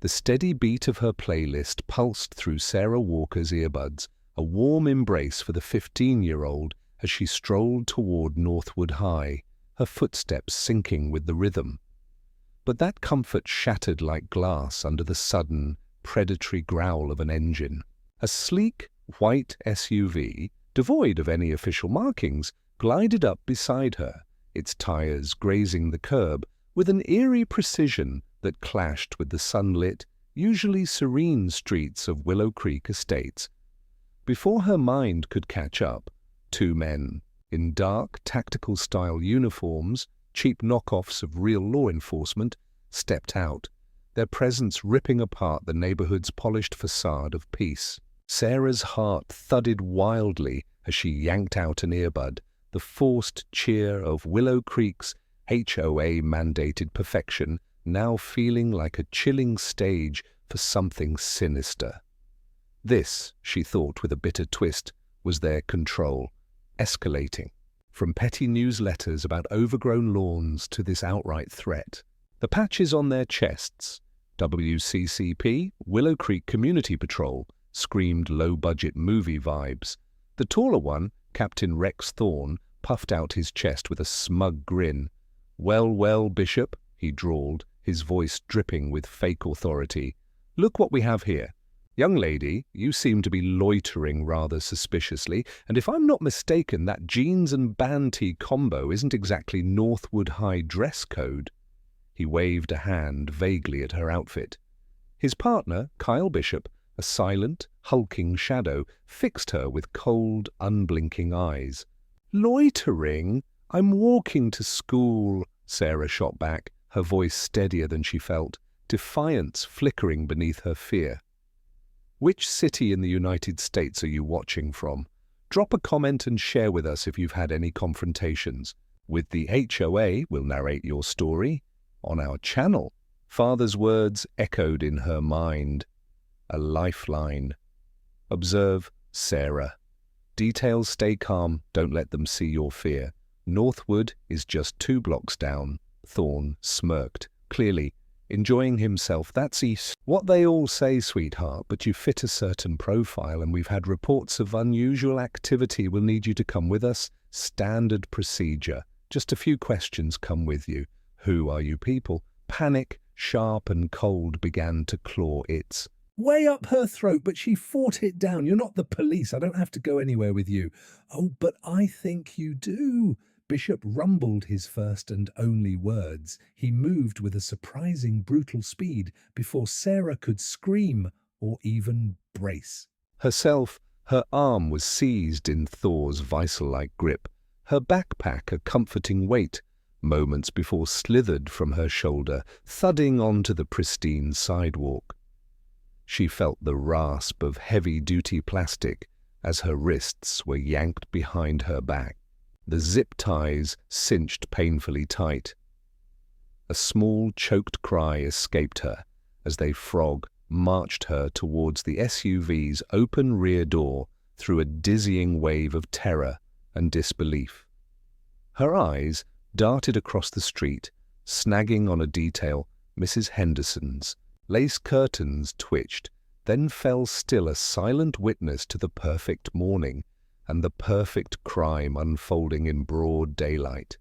The steady beat of her playlist pulsed through Sarah Walker's earbuds, a warm embrace for the 15-year-old as she strolled toward Northwood High, her footsteps syncing with the rhythm. But that comfort shattered like glass under the sudden, predatory growl of an engine. A sleek, white SUV, devoid of any official markings, glided up beside her, its tires grazing the curb with an eerie precision that clashed with the sunlit, usually serene streets of Willow Creek Estates. Before her mind could catch up, two men, in dark, tactical-style uniforms, cheap knockoffs of real law enforcement, stepped out, their presence ripping apart the neighborhood's polished facade of peace. Sarah's heart thudded wildly as she yanked out an earbud, the forced cheer of Willow Creek's HOA-mandated perfection now feeling like a chilling stage for something sinister. This, she thought with a bitter twist, was their control, escalating. From petty newsletters about overgrown lawns to this outright threat. The patches on their chests, WCCP, Willow Creek Community Patrol, screamed low-budget movie vibes. The taller one, Captain Rex Thorne, puffed out his chest with a smug grin. "Well, well, Bishop," he drawled, his voice dripping with fake authority. "Look what we have here. Young lady, you seem to be loitering rather suspiciously, and if I'm not mistaken, that jeans and band tee combo isn't exactly Northwood High dress code." He waved a hand vaguely at her outfit. His partner, Kyle Bishop, a silent, hulking shadow, fixed her with cold, unblinking eyes. "Loitering? I'm walking to school," Sarah shot back, her voice steadier than she felt, defiance flickering beneath her fear. "Which city in the United States are you watching from? Drop a comment and share with us if you've had any confrontations. With the HOA, we'll narrate your story on our channel." Father's words echoed in her mind. A lifeline. Observe Sarah. Details stay calm, don't let them see your fear. Northwood is just 2 blocks down. Thorne smirked, clearly enjoying himself. "That's what they all say, sweetheart, but you fit a certain profile and we've had reports of unusual activity. We'll need you to come with us. Standard procedure. Just a few questions come with you. Who are you people?" Panic, sharp and cold, began to claw its way up her throat, but she fought it down. "You're not the police. I don't have to go anywhere with you." "Oh, but I think you do." Bishop rumbled his first and only words. He moved with a surprising brutal speed before Sarah could scream or even brace herself. Her arm was seized in Thor's vice-like grip, her backpack a comforting weight, moments before slithered from her shoulder, thudding onto the pristine sidewalk. She felt the rasp of heavy-duty plastic as her wrists were yanked behind her back. The zip ties cinched painfully tight. A small, choked cry escaped her as they marched her towards the SUV's open rear door through a dizzying wave of terror and disbelief. Her eyes darted across the street, snagging on a detail, Mrs. Henderson's. Lace curtains twitched, then fell still, a silent witness to the perfect morning and the perfect crime unfolding in broad daylight.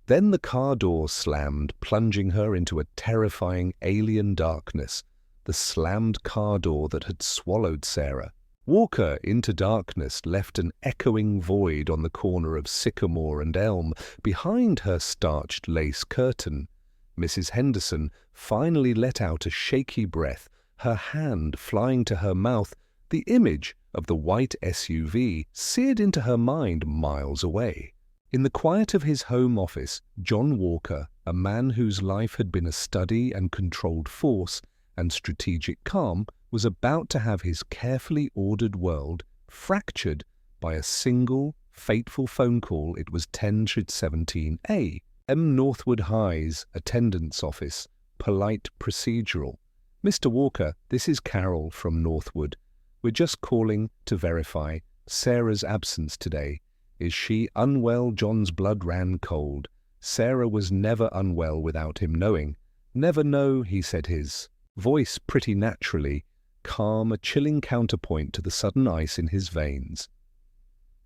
Then the car door slammed, plunging her into a terrifying alien darkness, the slammed car door that had swallowed Sarah. Walker into darkness left an echoing void on the corner of Sycamore and Elm behind her starched lace curtain. Mrs. Henderson finally let out a shaky breath, her hand flying to her mouth, the image of the white SUV seared into her mind miles away. In the quiet of his home office, John Walker, a man whose life had been a study and controlled force and strategic calm, was about to have his carefully ordered world fractured by a single, fateful phone call. It was 10:17 a.m. Northwood High's attendance office, polite procedural. "Mr. Walker, this is Carol from Northwood. We're just calling to verify Sarah's absence today. Is she unwell?" John's blood ran cold. Sarah was never unwell without him knowing. "Never know," he said, his voice pretty naturally, calm, a chilling counterpoint to the sudden ice in his veins.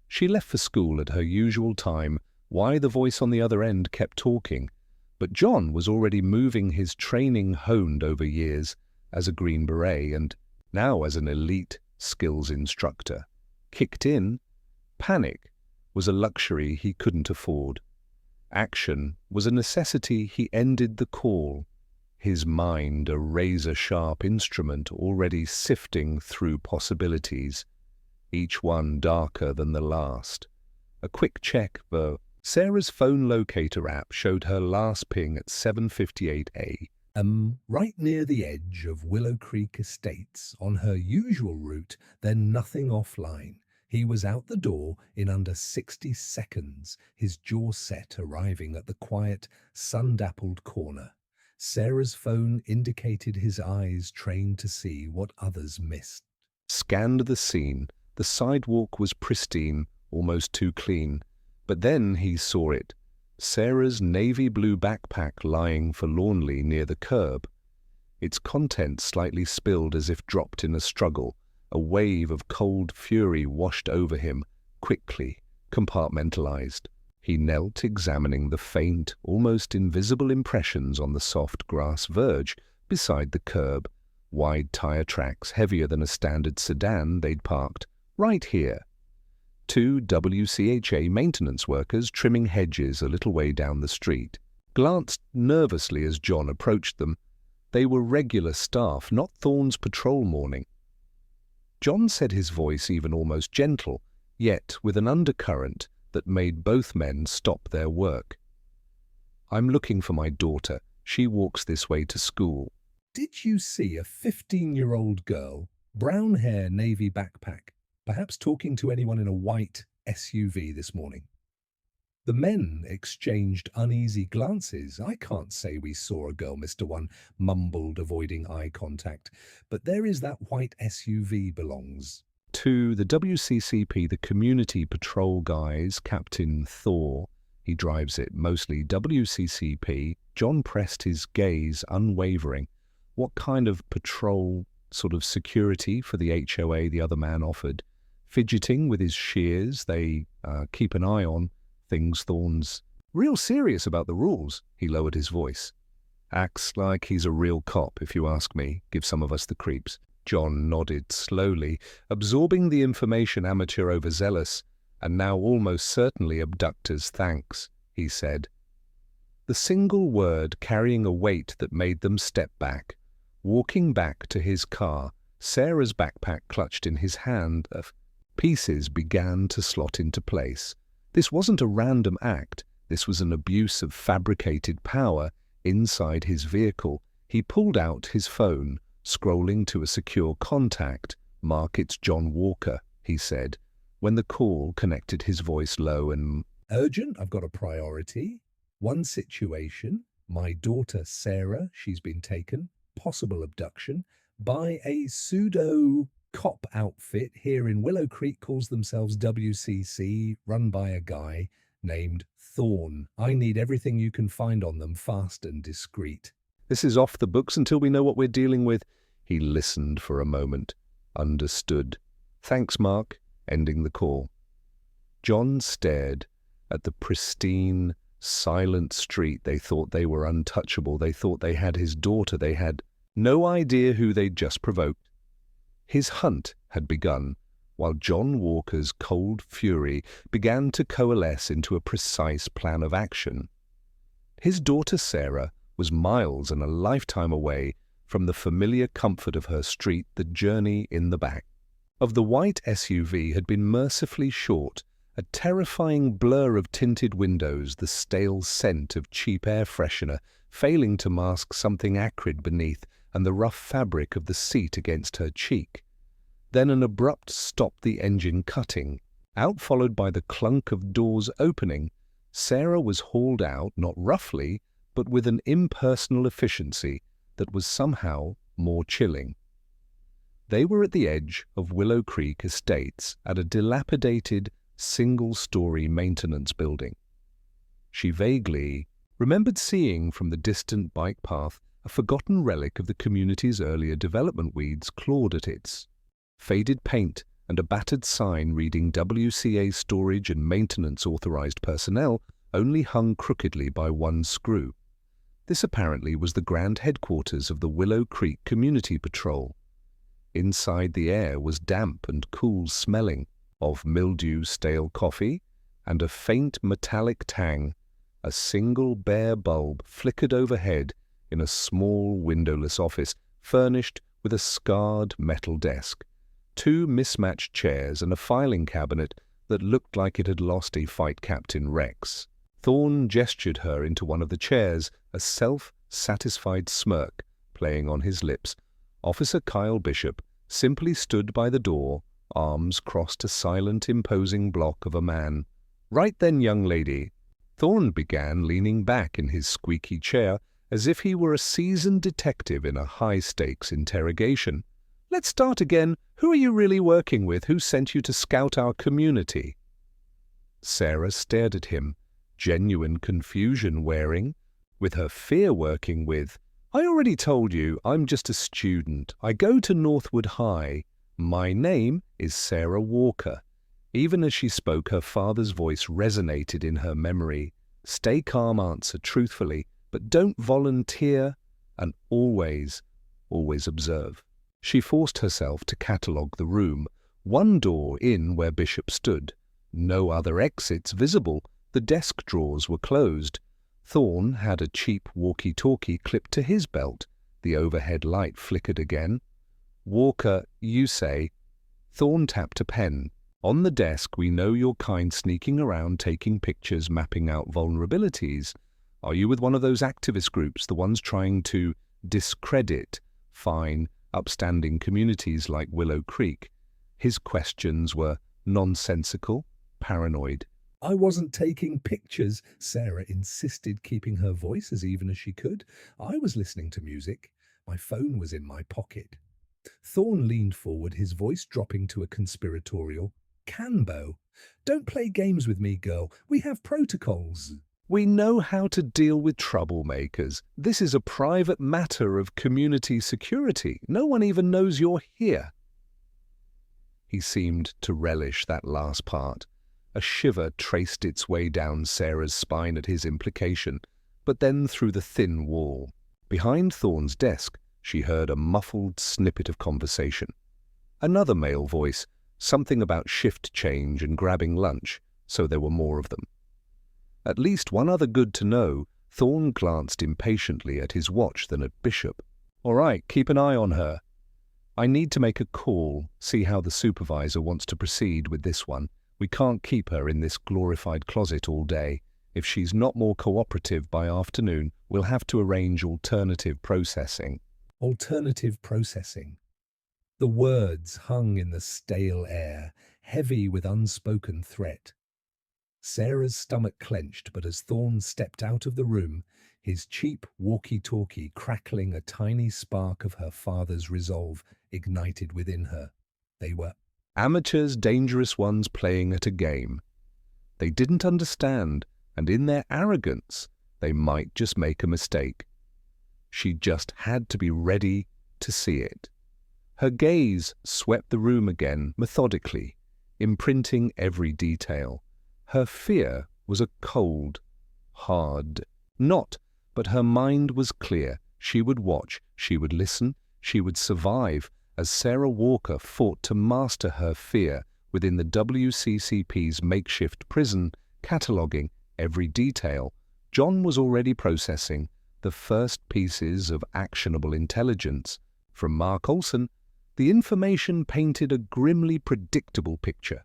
She left for school at her usual time. Why the voice on the other end kept talking, but John was already moving, his training honed over years as a Green Beret and now as an elite skills instructor. Kicked in, panic was a luxury he couldn't afford. Action was a necessity. He ended the call, his mind a razor-sharp instrument already sifting through possibilities, each one darker than the last. A quick check, though. Sarah's phone locator app showed her last ping at 7:58 a.m. right near the edge of Willow Creek Estates, on her usual route, then nothing offline. He was out the door in under 60 seconds, his jaw set, arriving at the quiet, sun-dappled corner. Sarah's phone indicated his eyes trained to see what others missed. Scanned the scene. The sidewalk was pristine, almost too clean. But then he saw it. Sarah's navy blue backpack lying forlornly near the curb. Its contents slightly spilled as if dropped in a struggle. A wave of cold fury washed over him, quickly, compartmentalized. He knelt, examining the faint, almost invisible impressions on the soft grass verge beside the curb. Wide tire tracks, heavier than a standard sedan they'd parked, right here. 2 WCHA maintenance workers trimming hedges a little way down the street. Glanced nervously as John approached them. They were regular staff, not Thorne's patrol morning. John said, his voice even almost gentle, yet with an undercurrent that made both men stop their work. "I'm looking for my daughter. She walks this way to school." "Did you see a 15-year-old girl, brown hair, navy backpack, perhaps talking to anyone in a white SUV this morning?" The men exchanged uneasy glances. "I can't say we saw a girl," Mr. One mumbled, avoiding eye contact. "But there is that white SUV belongs to the WCCP, the community patrol guys, Captain Thor. He drives it, mostly WCCP." John pressed his gaze, unwavering. "What kind of patrol, sort of security for the HOA?" the other man offered. Fidgeting with his shears, "They keep an eye on things. Thorne's real serious about the rules." He lowered his voice. "Acts like he's a real cop, if you ask me. Give some of us the creeps." John nodded slowly, absorbing the information. "Amateur overzealous, and now almost certainly abductors. Thanks," he said. The single word carrying a weight that made them step back. Walking back to his car, Sarah's backpack clutched in his hand. Pieces began to slot into place. This wasn't a random act. This was an abuse of fabricated power. Inside his vehicle, he pulled out his phone, scrolling to a secure contact. "Mark, it's John Walker," he said, when the call connected, his voice low and urgent. "I've got a priority. One situation. My daughter Sarah, she's been taken. Possible abduction by a pseudo-cop outfit here in Willow Creek, calls themselves WCC, run by a guy named Thorne. I need everything you can find on them, fast and discreet." "This is off the books until we know what we're dealing with." He listened for a moment. "Understood. Thanks, Mark," ending the call. John stared at the pristine, silent street. They thought they were untouchable. They thought they had his daughter. They had no idea who they'd just provoked. His hunt had begun, while John Walker's cold fury began to coalesce into a precise plan of action. His daughter Sarah was miles and a lifetime away from the familiar comfort of her street. The journey in the back of the white SUV had been mercifully short, a terrifying blur of tinted windows, the stale scent of cheap air freshener failing to mask something acrid beneath, and the rough fabric of the seat against her cheek. Then an abrupt stop, the engine cutting out, followed by the clunk of doors opening. Sarah was hauled out, not roughly, but with an impersonal efficiency that was somehow more chilling. They were at the edge of Willow Creek Estates, at a dilapidated, single-story maintenance building. She vaguely remembered seeing from the distant bike path a forgotten relic of the community's earlier development weeds clawed at its faded paint, and a battered sign reading WCA Storage and Maintenance Authorized Personnel only hung crookedly by one screw. This apparently was the grand headquarters of the Willow Creek Community Patrol. Inside, the air was damp and cool, smelling of mildew, stale coffee, and a faint metallic tang. A single bare bulb flickered overhead in a small windowless office furnished with a scarred metal desk, two mismatched chairs, and a filing cabinet that looked like it had lost a fight Captain Rex. Thorne gestured her into one of the chairs, a self-satisfied smirk playing on his lips. Officer Kyle Bishop simply stood by the door, arms crossed, a silent, imposing block of a man. "Right then, young lady." Thorne began, leaning back in his squeaky chair as if he were a seasoned detective in a high-stakes interrogation. "Let's start again. Who are you really working with? Who sent you to scout our community?" Sarah stared at him, genuine confusion wearing, with her fear working with, "I already told you, I'm just a student. I go to Northwood High. My name is Sarah Walker." Even as she spoke, her father's voice resonated in her memory. "Stay calm, answer truthfully, but don't volunteer, and always observe." She forced herself to catalogue the room. One door in where Bishop stood. No other exits visible. The desk drawers were closed. Thorne had a cheap walkie-talkie clipped to his belt. The overhead light flickered again. "Walker, you say." Thorne tapped a pen. "On the desk, we know your kind, sneaking around, taking pictures, mapping out vulnerabilities. Are you with one of those activist groups, the ones trying to discredit fine, upstanding communities like Willow Creek?" His questions were nonsensical, paranoid. "I wasn't taking pictures," Sarah insisted, keeping her voice as even as she could. "I was listening to music. My phone was in my pocket." Thorne leaned forward, his voice dropping to a conspiratorial "Canbo. Don't play games with me, girl. We have protocols. We know how to deal with troublemakers. This is a private matter of community security. No one even knows you're here." He seemed to relish that last part. A shiver traced its way down Sarah's spine at his implication, but then through the thin wall. Behind Thorne's desk, she heard a muffled snippet of conversation. Another male voice, something about shift change and grabbing lunch, so there were more of them. At least one other good to know. Thorne glanced impatiently at his watch, then at Bishop. "All right, keep an eye on her. I need to make a call, see how the supervisor wants to proceed with this one. We can't keep her in this glorified closet all day. If she's not more cooperative by afternoon, we'll have to arrange alternative processing." Alternative processing. The words hung in the stale air, heavy with unspoken threat. Sarah's stomach clenched, but as Thorne stepped out of the room, his cheap walkie-talkie crackling, a tiny spark of her father's resolve ignited within her. They were amateurs, dangerous ones playing at a game. They didn't understand, and in their arrogance, they might just make a mistake. She just had to be ready to see it. Her gaze swept the room again, methodically, imprinting every detail. Her fear was a cold, hard knot, but her mind was clear. She would watch, she would listen, she would survive as Sarah Walker fought to master her fear within the WCCP's makeshift prison, cataloguing every detail. John was already processing the first pieces of actionable intelligence. From Mark Olson, the information painted a grimly predictable picture.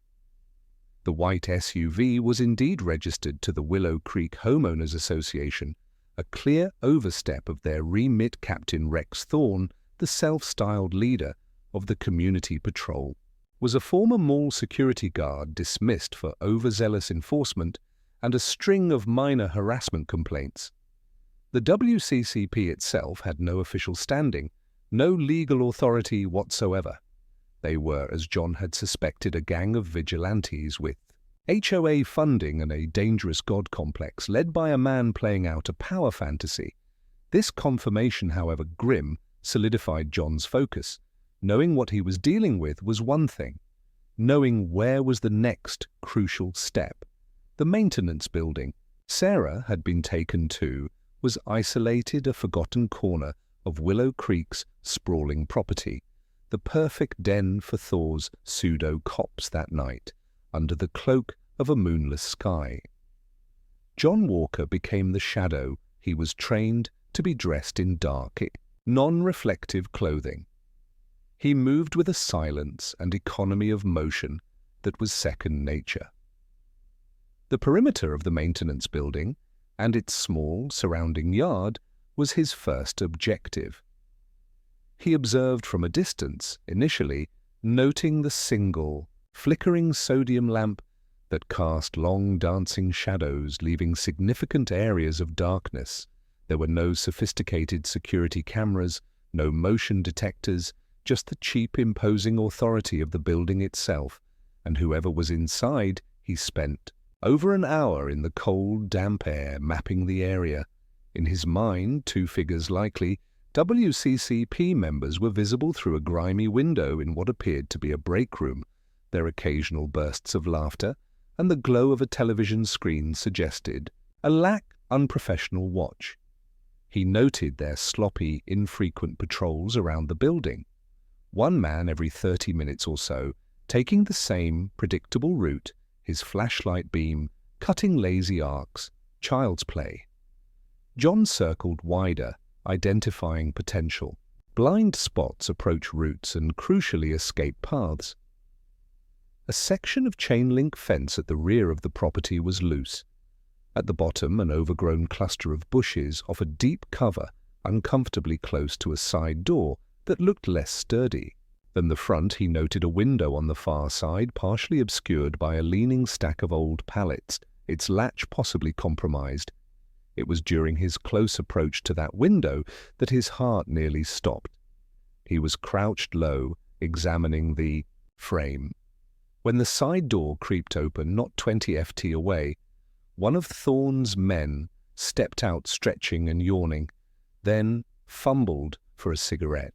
The white SUV was indeed registered to the Willow Creek Homeowners Association, a clear overstep of their remit. Captain Rex Thorne, the self-styled leader of the community patrol, was a former mall security guard dismissed for overzealous enforcement and a string of minor harassment complaints. The WCCP itself had no official standing, no legal authority whatsoever. They were, as John had suspected, a gang of vigilantes with HOA funding and a dangerous god complex led by a man playing out a power fantasy. This confirmation, however grim, solidified John's focus. Knowing what he was dealing with was one thing. Knowing where was the next crucial step. The maintenance building Sarah had been taken to was isolated, a forgotten corner of Willow Creek's sprawling property, the perfect den for Thor's pseudo-cops that night, under the cloak of a moonless sky. John Walker became the shadow he was trained to be dressed in dark, non-reflective clothing. He moved with a silence and economy of motion that was second nature. The perimeter of the maintenance building and its small surrounding yard was his first objective. He observed from a distance, initially, noting the single, flickering sodium lamp that cast long dancing shadows, leaving significant areas of darkness. There were no sophisticated security cameras, no motion detectors, just the cheap, imposing authority of the building itself, and whoever was inside, he spent over an hour in the cold, damp air, mapping the area. In his mind, two figures likely, WCCP members were visible through a grimy window in what appeared to be a break room. Their occasional bursts of laughter and the glow of a television screen suggested a unprofessional watch. He noted their sloppy, infrequent patrols around the building. One man every 30 minutes or so, taking the same predictable route, his flashlight beam cutting lazy arcs, child's play. John circled wider, identifying potential. Blind spots, approach routes, and crucially escape paths. A section of chain-link fence at the rear of the property was loose. At the bottom, an overgrown cluster of bushes offered deep cover, uncomfortably close to a side door that looked less sturdy. Than the front, he noted a window on the far side, partially obscured by a leaning stack of old pallets, its latch possibly compromised. It was during his close approach to that window that his heart nearly stopped. He was crouched low, examining the frame. When the side door creaked open, not 20 ft away, one of Thorne's men stepped out, stretching and yawning, then fumbled for a cigarette.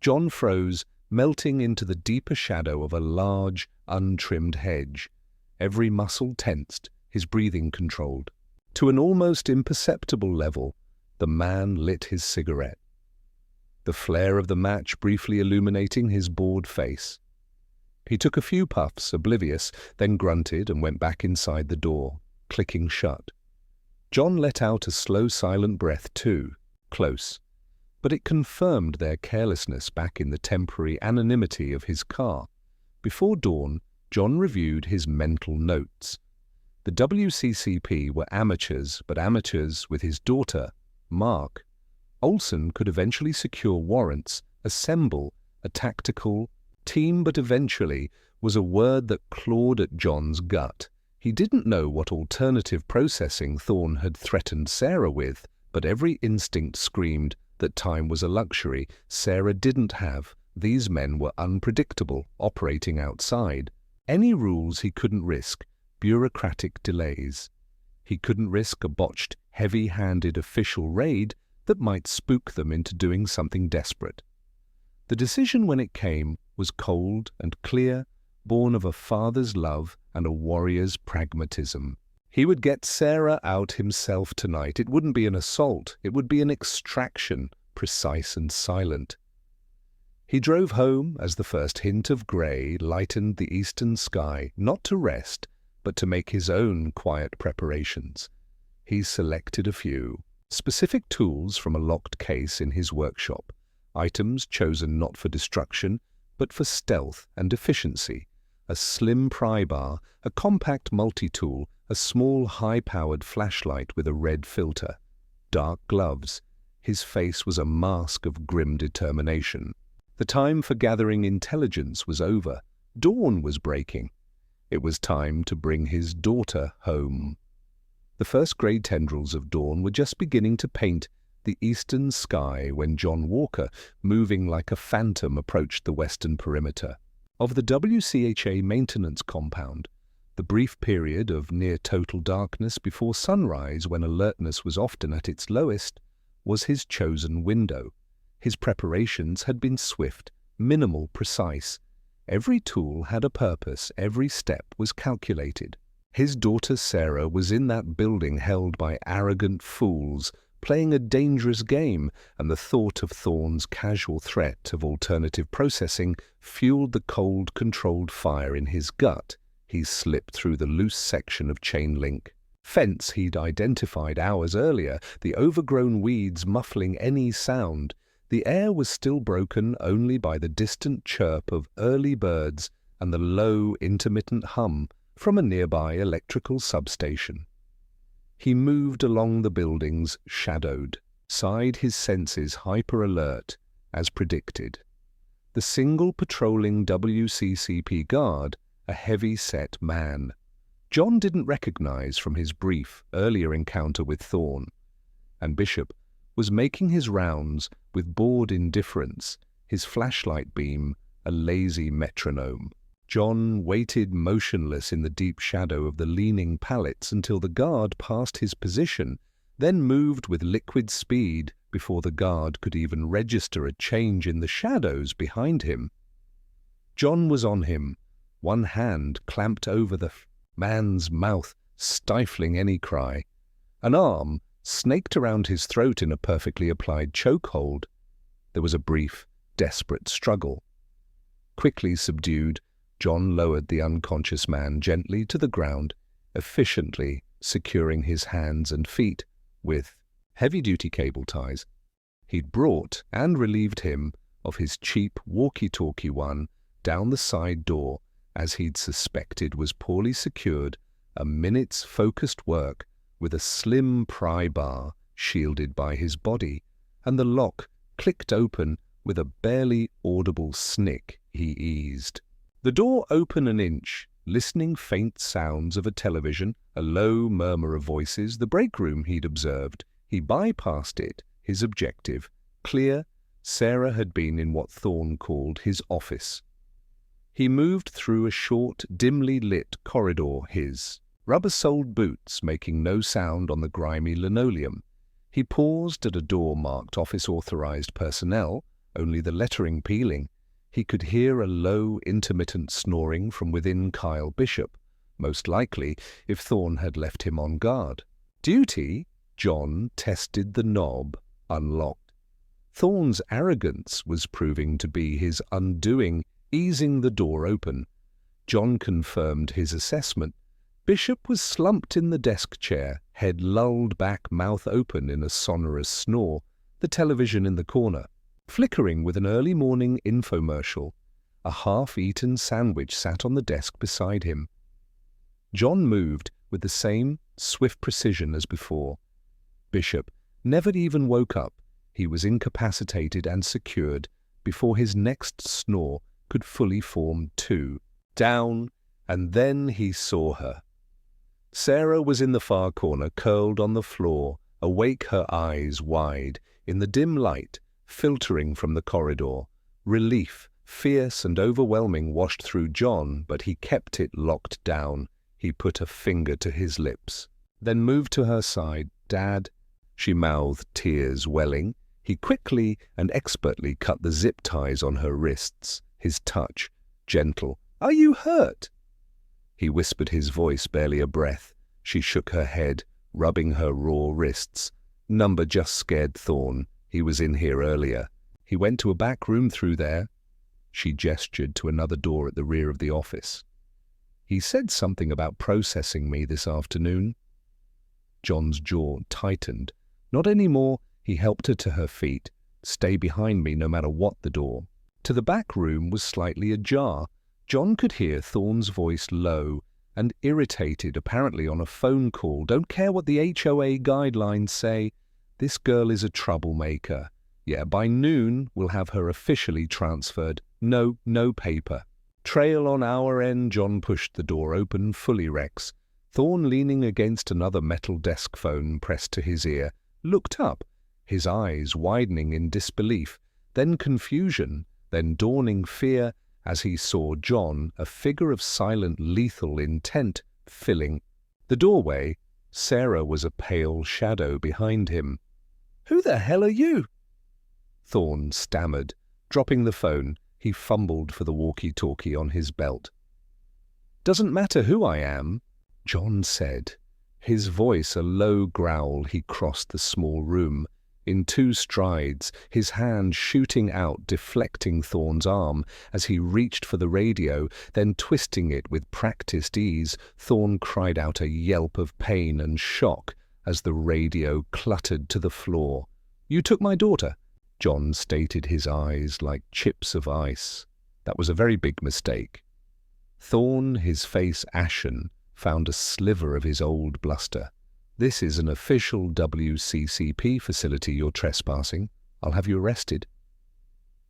John froze, melting into the deeper shadow of a large, untrimmed hedge, every muscle tensed, his breathing controlled. To an almost imperceptible level, the man lit his cigarette, the flare of the match briefly illuminating his bored face. He took a few puffs, oblivious, then grunted and went back inside the door, clicking shut. John let out a slow, silent breath too, close, but it confirmed their carelessness back in the temporary anonymity of his car. Before dawn, John reviewed his mental notes. The WCCP were amateurs, but amateurs with his daughter, Mark. Olson could eventually secure warrants, assemble a tactical team, but eventually was a word that clawed at John's gut. He didn't know what alternative processing Thorne had threatened Sarah with, but every instinct screamed that time was a luxury Sarah didn't have. These men were unpredictable, operating outside any rules he couldn't risk. Bureaucratic delays. He couldn't risk a botched, heavy-handed official raid that might spook them into doing something desperate. The decision, when it came, was cold and clear, born of a father's love and a warrior's pragmatism. He would get Sarah out himself tonight. It wouldn't be an assault. It would be an extraction, precise and silent. He drove home as the first hint of grey lightened the eastern sky, not to rest, but to make his own quiet preparations. He selected a few specific tools from a locked case in his workshop, items chosen not for destruction, but for stealth and efficiency. A slim pry bar, a compact multi-tool, a small high-powered flashlight with a red filter, dark gloves. His face was a mask of grim determination. The time for gathering intelligence was over. Dawn was breaking. It was time to bring his daughter home. The first grey tendrils of dawn were just beginning to paint the eastern sky when John Walker, moving like a phantom, approached the western perimeter of the WCHA maintenance compound. The brief period of near-total darkness before sunrise, when alertness was often at its lowest, was his chosen window. His preparations had been swift, minimal, precise. Every tool had a purpose, every step was calculated. His daughter Sarah was in that building held by arrogant fools, playing a dangerous game, and the thought of Thorne's casual threat of alternative processing fueled the cold, controlled fire in his gut. He slipped through the loose section of chain link fence he'd identified hours earlier, the overgrown weeds muffling any sound. The air was still broken only by the distant chirp of early birds and the low, intermittent hum from a nearby electrical substation. He moved along the buildings, shadowed, side his senses hyper-alert, as predicted. The single patrolling WCCP guard, a heavy-set man, John didn't recognize from his brief, earlier encounter with Thorne, and Bishop was making his rounds with bored indifference, his flashlight beam a lazy metronome. John waited motionless in the deep shadow of the leaning pallets until the guard passed his position, then moved with liquid speed before the guard could even register a change in the shadows behind him. John was on him, one hand clamped over the man's mouth, stifling any cry. An arm snaked around his throat in a perfectly applied chokehold. There was a brief, desperate struggle. Quickly subdued, John lowered the unconscious man gently to the ground, efficiently securing his hands and feet with heavy-duty cable ties he'd brought, and relieved him of his cheap walkie-talkie one down the side door, as he'd suspected was poorly secured, a minute's focused work with a slim pry bar shielded by his body, and the lock clicked open with a barely audible snick. He eased the door open an inch, listening faint sounds of a television, a low murmur of voices, the break room he'd observed. He bypassed it, his objective clear. Sarah had been in what Thorne called his office. He moved through a short, dimly lit corridor, his rubber-soled boots making no sound on the grimy linoleum. He paused at a door marked Office Authorized Personnel, only the lettering peeling. He could hear a low, intermittent snoring from within Kyle Bishop, most likely if Thorne had left him on guard. Duty? John tested the knob, unlocked. Thorne's arrogance was proving to be his undoing, easing the door open. John confirmed his assessment. Bishop was slumped in the desk chair, head lulled back, mouth open in a sonorous snore, the television in the corner flickering with an early morning infomercial. A half-eaten sandwich sat on the desk beside him. John moved with the same swift precision as before. Bishop never even woke up. He was incapacitated and secured before his next snore could fully form two. Down, and then he saw her. Sarah was in the far corner, curled on the floor, awake, her eyes wide, in the dim light filtering from the corridor. Relief, fierce and overwhelming, washed through John, but he kept it locked down. He put a finger to his lips, then moved to her side. "Dad," she mouthed, tears welling. He quickly and expertly cut the zip ties on her wrists, his touch gentle. "Are you hurt?" He whispered, his voice barely a breath. She shook her head, rubbing her raw wrists. "Number just scared Thorne. He was in here earlier. He went to a back room through there." She gestured to another door at the rear of the office. "He said something about processing me this afternoon." John's jaw tightened. "Not anymore." He helped her to her feet. "Stay behind me no matter what." The door to the back room was slightly ajar. John could hear Thorne's voice, low and irritated, apparently on a phone call. "Don't care what the HOA guidelines say. This girl is a troublemaker. Yeah, by noon we'll have her officially transferred. No paper trail on our end." John pushed the door open, fully Rex. Thorne, leaning against another metal desk phone pressed to his ear, looked up, his eyes widening in disbelief, then confusion, then dawning fear, as he saw John, a figure of silent, lethal intent, filling the doorway. Sarah was a pale shadow behind him. "Who the hell are you?" Thorne stammered. Dropping the phone, he fumbled for the walkie-talkie on his belt. "Doesn't matter who I am," John said. His voice a low growl, he crossed the small room. In 2 strides, his hand shooting out, deflecting Thorne's arm as he reached for the radio, then twisting it with practiced ease. Thorne cried out a yelp of pain and shock as the radio cluttered to the floor. "You took my daughter," John stated, his eyes like chips of ice. "That was a very big mistake." Thorne, his face ashen, found a sliver of his old bluster. "This is an official WCCP facility you're trespassing. I'll have you arrested."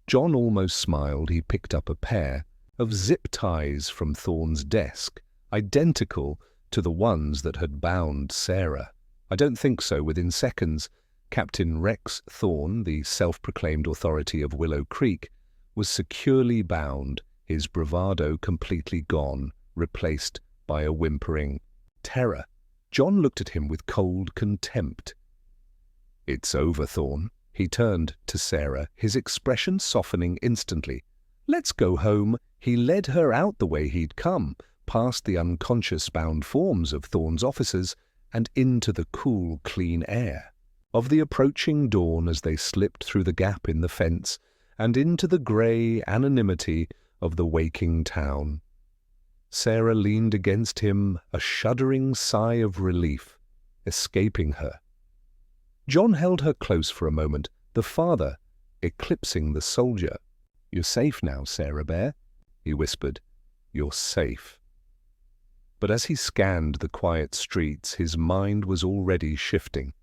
John almost smiled. He picked up a pair of zip ties from Thorne's desk, identical to the ones that had bound Sarah. "I don't think so." Within seconds, Captain Rex Thorne, the self-proclaimed authority of Willow Creek, was securely bound, his bravado completely gone, replaced by a whimpering terror. John looked at him with cold contempt. "It's over, Thorne." He turned to Sarah, his expression softening instantly. "Let's go home." He led her out the way he'd come, past the unconscious bound forms of Thorne's officers, and into the cool, clean air of the approaching dawn as they slipped through the gap in the fence and into the grey anonymity of the waking town. Sarah leaned against him, a shuddering sigh of relief escaping her. John held her close for a moment, the father eclipsing the soldier. "You're safe now, Sarah Bear," he whispered. "You're safe." But as he scanned the quiet streets, his mind was already shifting.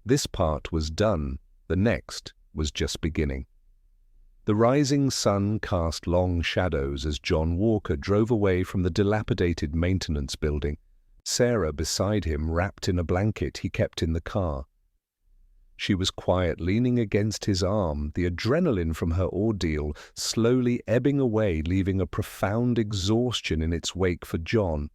This part was done, the next was just beginning. The rising sun cast long shadows as John Walker drove away from the dilapidated maintenance building, Sarah beside him wrapped in a blanket he kept in the car. She was quiet, leaning against his arm, the adrenaline from her ordeal slowly ebbing away, leaving a profound exhaustion in its wake for John.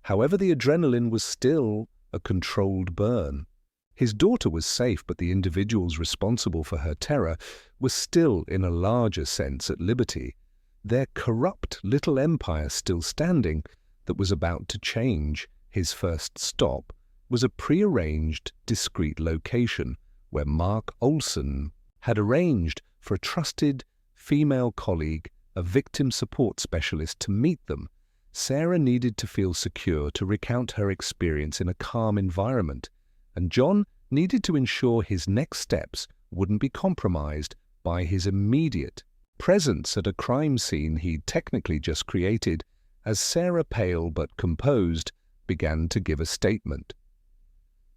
However, the adrenaline was still a controlled burn. His daughter was safe, but the individuals responsible for her terror were still, in a larger sense, at liberty, their corrupt little empire still standing, that was about to change. His first stop was a prearranged, discreet location where Mark Olson had arranged for a trusted female colleague, a victim support specialist, to meet them. Sarah needed to feel secure to recount her experience in a calm environment, and John needed to ensure his next steps wouldn't be compromised by his immediate presence at a crime scene he'd technically just created, as Sarah, pale but composed, began to give a statement.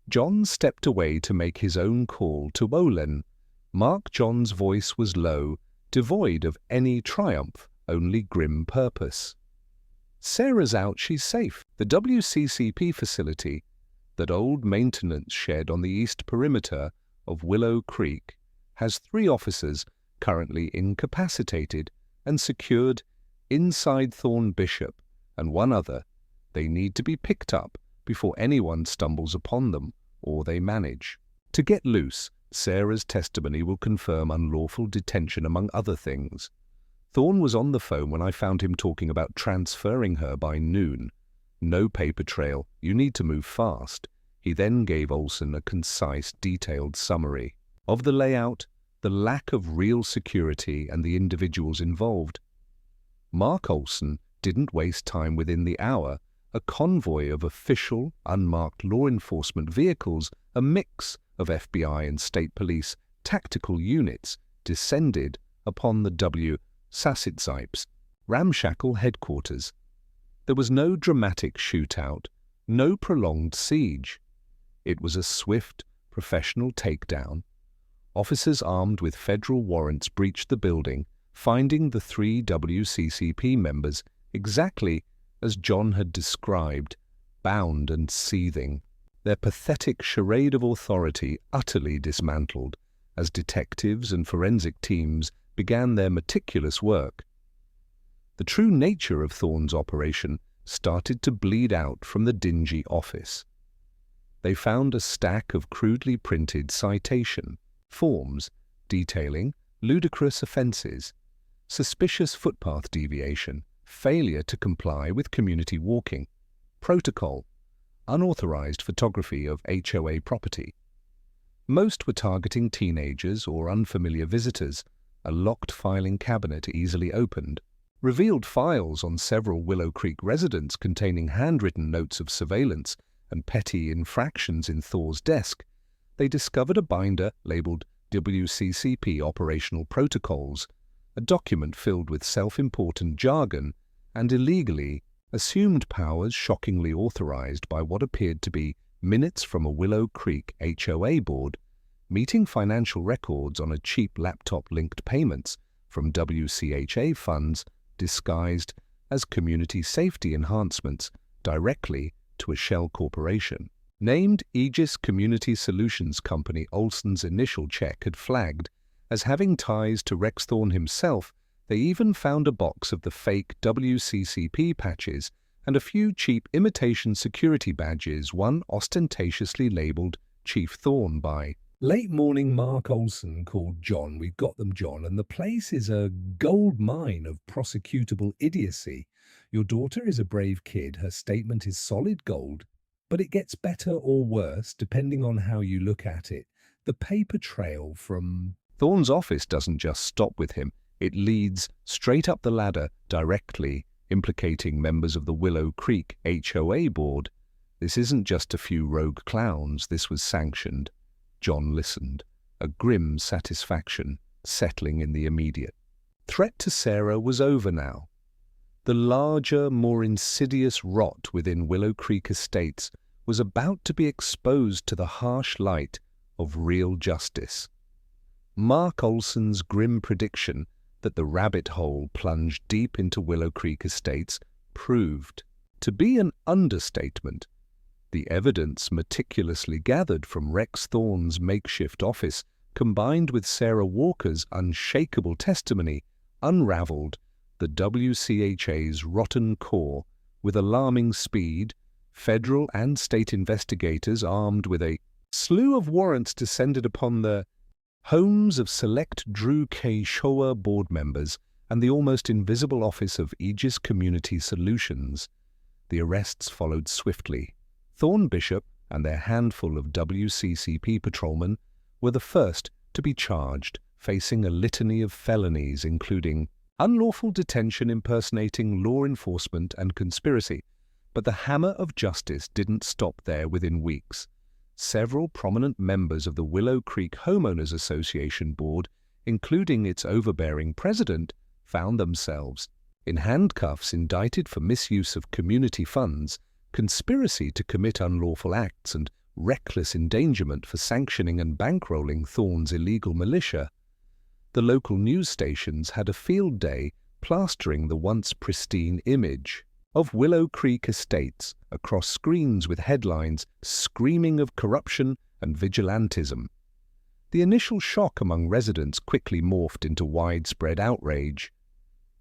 John stepped away to make his own call to Olin. Mark John's voice was low, devoid of any triumph, only grim purpose. "Sarah's out, she's safe. The WCCP facility, that old maintenance shed on the east perimeter of Willow Creek, has 3 officers currently incapacitated and secured inside Thorne Bishop, and 1 other. They need to be picked up before anyone stumbles upon them, or they manage to get loose. Sarah's testimony will confirm unlawful detention, among other things. Thorne was on the phone when I found him talking about transferring her by noon. No paper trail. You need to move fast." He then gave Olson a concise, detailed summary of the layout, the lack of real security, and the individuals involved. Mark Olson didn't waste time. Within the hour, a convoy of official, unmarked law enforcement vehicles, a mix of FBI and state police tactical units, descended upon the WCCP's ramshackle headquarters. There was no dramatic shootout, no prolonged siege. It was a swift, professional takedown. Officers armed with federal warrants breached the building, finding the 3 WCCP members exactly as John had described, bound and seething, their pathetic charade of authority utterly dismantled as detectives and forensic teams began their meticulous work. The true nature of Thorne's operation started to bleed out from the dingy office. they found a stack of crudely printed citation forms detailing ludicrous offences, suspicious footpath deviation, failure to comply with community walking, protocol, unauthorised photography of HOA property. Most were targeting teenagers or unfamiliar visitors. A locked filing cabinet easily opened revealed files on several Willow Creek residents containing handwritten notes of surveillance and petty infractions in Thor's desk. They discovered a binder labelled WCCP Operational Protocols, a document filled with self-important jargon and illegally assumed powers shockingly authorized by what appeared to be minutes from a Willow Creek HOA board, meeting financial records on a cheap laptop-linked payments from WCHA funds disguised as community safety enhancements directly to a shell corporation. Named Aegis Community Solutions Company, Olson's initial check had flagged as having ties to Rex Thorne himself. They even found a box of the fake WCCP patches and a few cheap imitation security badges, one ostentatiously labelled Chief Thorne by late morning Mark Olson called John. We've got them, John, and the place is a gold mine of prosecutable idiocy. Your daughter is a brave kid. Her statement is solid gold, but it gets better or worse depending on how you look at it. The paper trail from Thorne's office doesn't just stop with him. It leads straight up the ladder, directly implicating members of the Willow Creek HOA board. This isn't just a few rogue clowns. This was sanctioned. John listened, a grim satisfaction settling in the immediate. Threat to Sarah was over now. The larger, more insidious rot within Willow Creek Estates was about to be exposed to the harsh light of real justice. Mark Olson's grim prediction that the rabbit hole plunged deep into Willow Creek Estates proved to be an understatement. The evidence meticulously gathered from Rex Thorne's makeshift office, combined with Sarah Walker's unshakable testimony, unraveled the WCHA's rotten core with alarming speed. Federal and state investigators, armed with a slew of warrants, descended upon the homes of select Drew K. HOA board members and the almost invisible office of Aegis Community Solutions. The arrests followed swiftly. Thorne Bishop and their handful of WCCP patrolmen were the first to be charged, facing a litany of felonies including unlawful detention, impersonating law enforcement, and conspiracy. But the hammer of justice didn't stop there. Within weeks, several prominent members of the Willow Creek Homeowners Association board, including its overbearing president, found themselves in handcuffs, indicted for misuse of community funds, conspiracy to commit unlawful acts, and reckless endangerment for sanctioning and bankrolling Thorne's illegal militia. The local news stations had a field day plastering the once pristine image of Willow Creek Estates across screens with headlines screaming of corruption and vigilantism. The initial shock among residents quickly morphed into widespread outrage.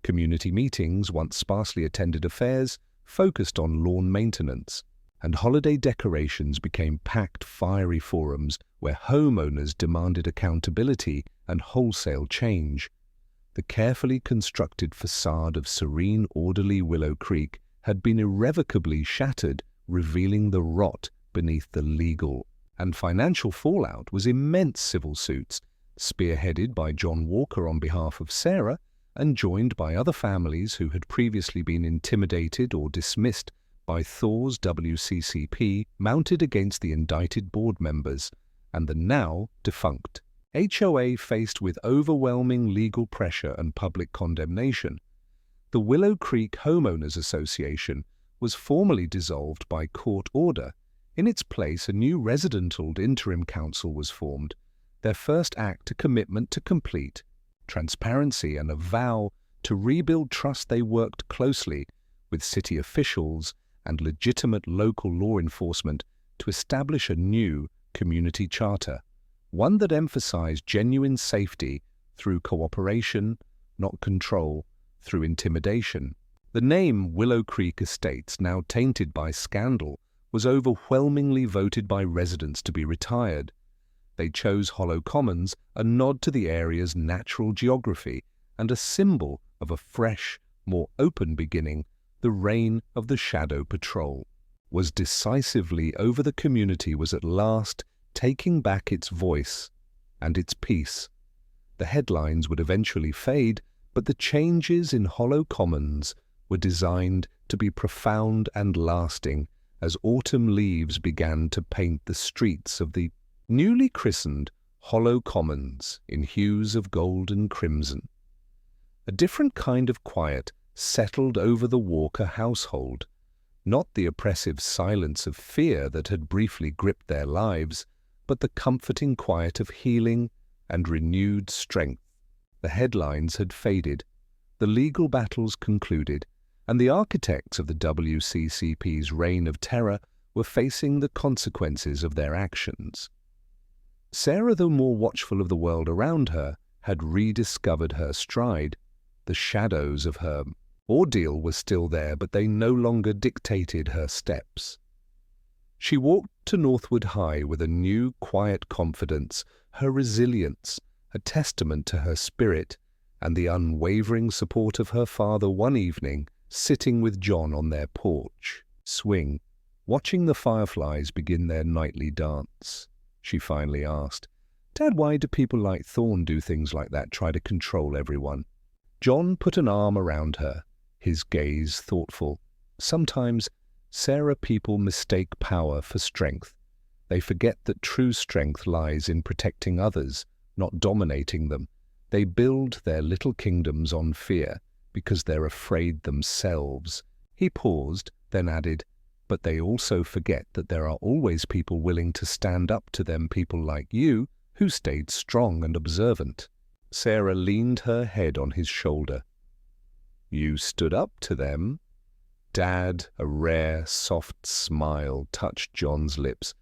Community meetings, once sparsely attended affairs, focused on lawn maintenance, and holiday decorations became packed, fiery forums where homeowners demanded accountability and wholesale change. The carefully constructed facade of serene, orderly Willow Creek had been irrevocably shattered, revealing the rot beneath the legal and financial fallout was immense. Civil suits, spearheaded by John Walker on behalf of Sarah, and joined by other families who had previously been intimidated or dismissed by Thor's WCCP, mounted against the indicted board members and the now defunct HOA. Faced with overwhelming legal pressure and public condemnation, the Willow Creek Homeowners Association was formally dissolved by court order. In its place, a new residential interim council was formed, their first act a commitment to complete transparency and a vow to rebuild trust. They worked closely with city officials and legitimate local law enforcement to establish a new community charter, one that emphasized genuine safety through cooperation, not control through intimidation. The name Willow Creek Estates, now tainted by scandal, was overwhelmingly voted by residents to be retired. They chose Hollow Commons, a nod to the area's natural geography and a symbol of a fresh, more open beginning. The reign of the Shadow Patrol was decisively over. The community was at last taking back its voice and its peace. The headlines would eventually fade, but the changes in Hollow Commons were designed to be profound and lasting as autumn leaves began to paint the streets of the newly christened Hollow Commons in hues of gold and crimson. A different kind of quiet settled over the Walker household, not the oppressive silence of fear that had briefly gripped their lives, but the comforting quiet of healing and renewed strength. The headlines had faded, the legal battles concluded, and the architects of the WCCP's reign of terror were facing the consequences of their actions. Sarah, though more watchful of the world around her, had rediscovered her stride. The shadows of her ordeal were still there, but they no longer dictated her steps. She walked to Northwood High with a new, quiet confidence, her resilience, a testament to her spirit, and the unwavering support of her father. One evening, sitting with John on their porch swing, watching the fireflies begin their nightly dance, she finally asked, "Dad, why do people like Thorne do things like that, try to control everyone?" John put an arm around her, his gaze thoughtful. "Sometimes, Sarah, people mistake power for strength. They forget that true strength lies in protecting others, not dominating them. They build their little kingdoms on fear because they're afraid themselves." He paused, then added, "But they also forget that there are always people willing to stand up to them, people like you, who stayed strong and observant." Sarah leaned her head on his shoulder. "You stood up to them?" Dad, a rare, soft smile touched John's lips.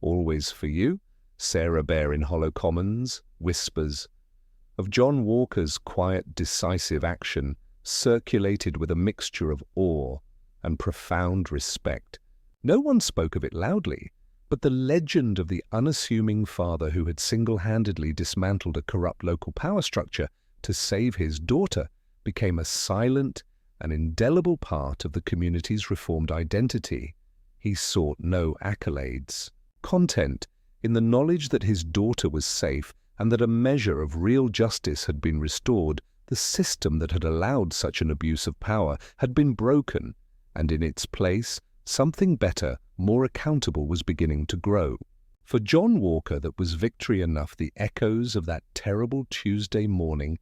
"Always for you?" Sarah Bear in Hollow Commons whispers of John Walker's quiet, decisive action, circulated with a mixture of awe and profound respect. No one spoke of it loudly, but the legend of the unassuming father who had single-handedly dismantled a corrupt local power structure to save his daughter became a silent and indelible part of the community's reformed identity. He sought no accolades, content in the knowledge that his daughter was safe and that a measure of real justice had been restored. The system that had allowed such an abuse of power had been broken, and in its place, something better, more accountable was beginning to grow. For John Walker, that was victory enough. The echoes of that terrible Tuesday morning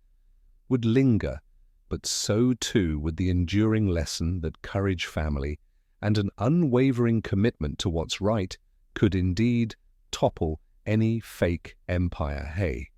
would linger, but so too would the enduring lesson that courage, family, and an unwavering commitment to what's right could indeed topple any fake empire. Hey,